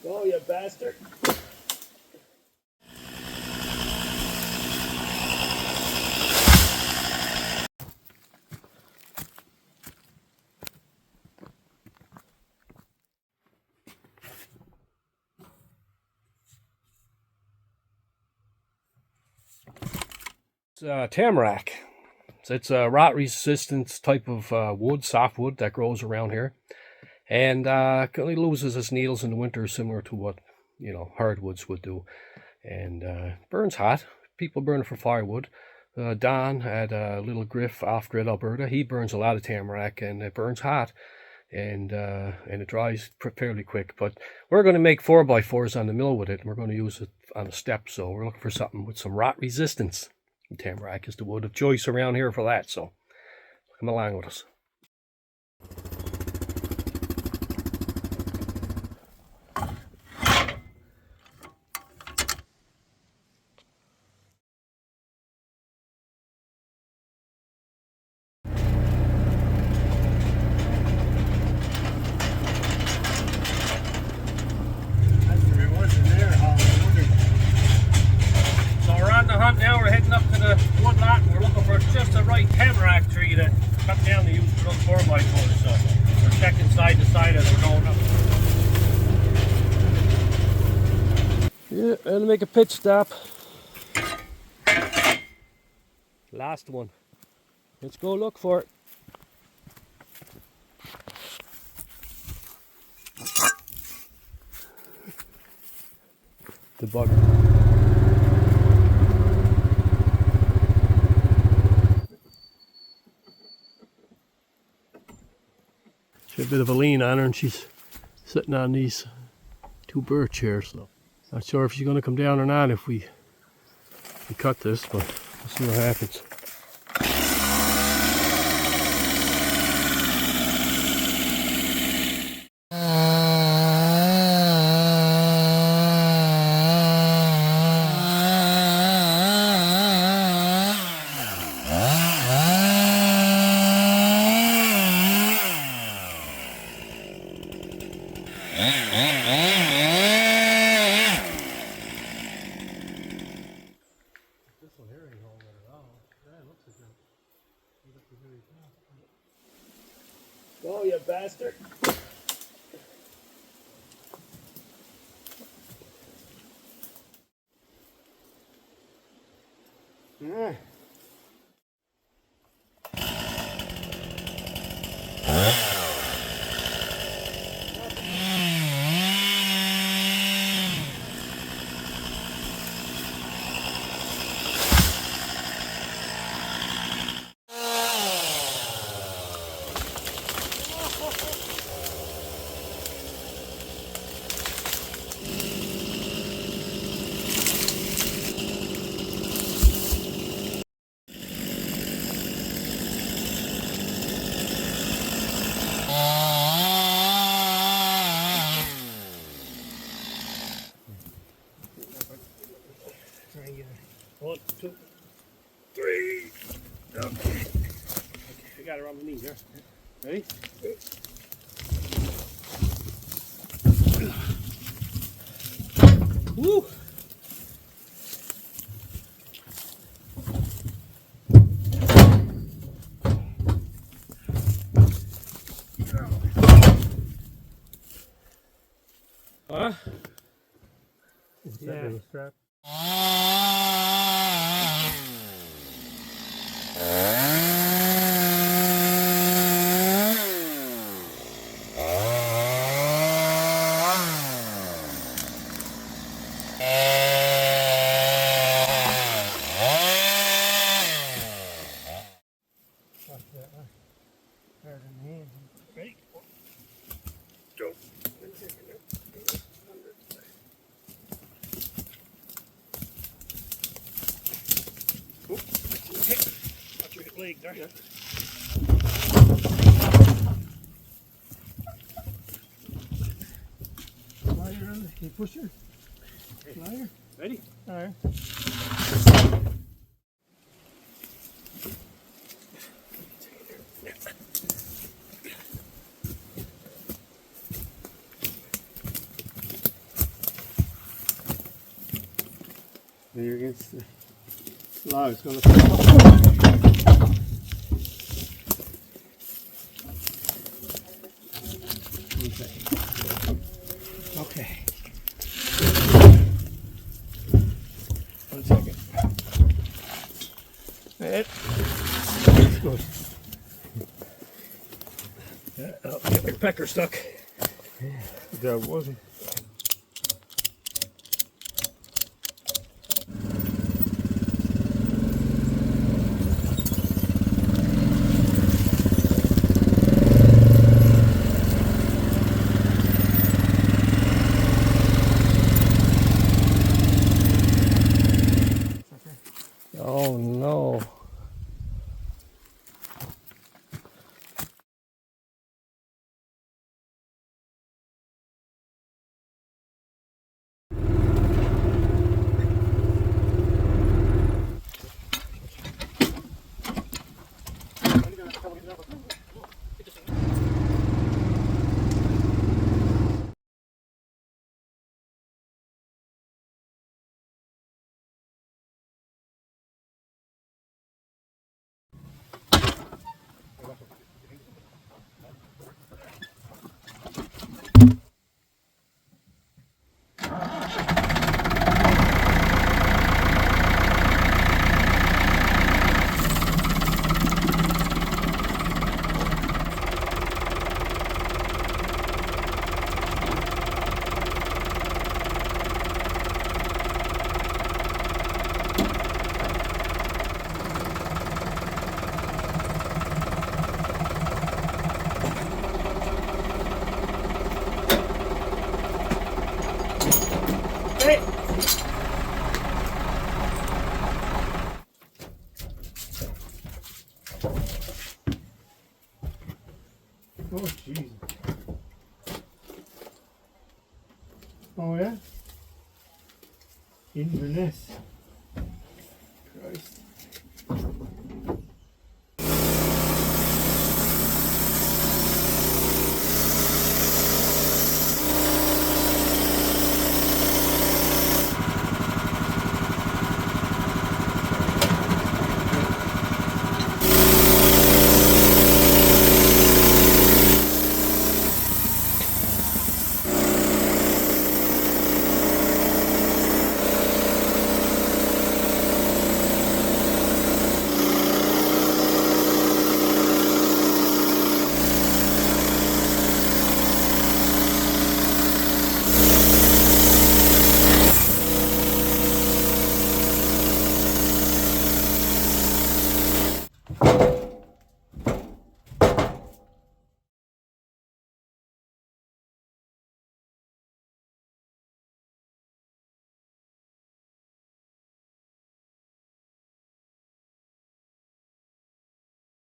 Oh, you bastard. It's Tamarack. It's a rot resistant type of wood, softwood that grows around here, and it loses its needles in the winter, similar to what hardwoods would do, and burns hot. People burn it for firewood. Don at Little Griff off-grid Alberta, he burns a lot of tamarack, and it burns hot, and it dries fairly quick. But we're going to make 4x4s on the mill with it, and we're going to use it on a step. So we're looking for something with some rot resistance. Tamarack is the wood of choice around here for that, so come along with us. Now we're heading up to the woodlot, and we're looking for just the right tamarack tree to cut down to use for those 4x4s. So we're checking side to side as we're going up. Yeah, and make a pit stop. Last one. Let's go look for it. The bug. She had a bit of a lean on her, and she's sitting on these two birch here, so not sure if she's going to come down or not if we cut this, but we'll see what happens. Oh, you bastard. Yeah. One, two, three. Okay. I got her on my knee here. Ready? Woo! Huh? Yeah. Strap. Ready? Go. Watch your leg there. Yeah. Can you push her? Flyer. Ready? All right. You're against the log. It's going to fall. Okay. 1 second. It's good. Oh, get my pecker stuck. There wasn't. Oh no. Oh, Jesus. Oh, yeah? Inverness. Christ.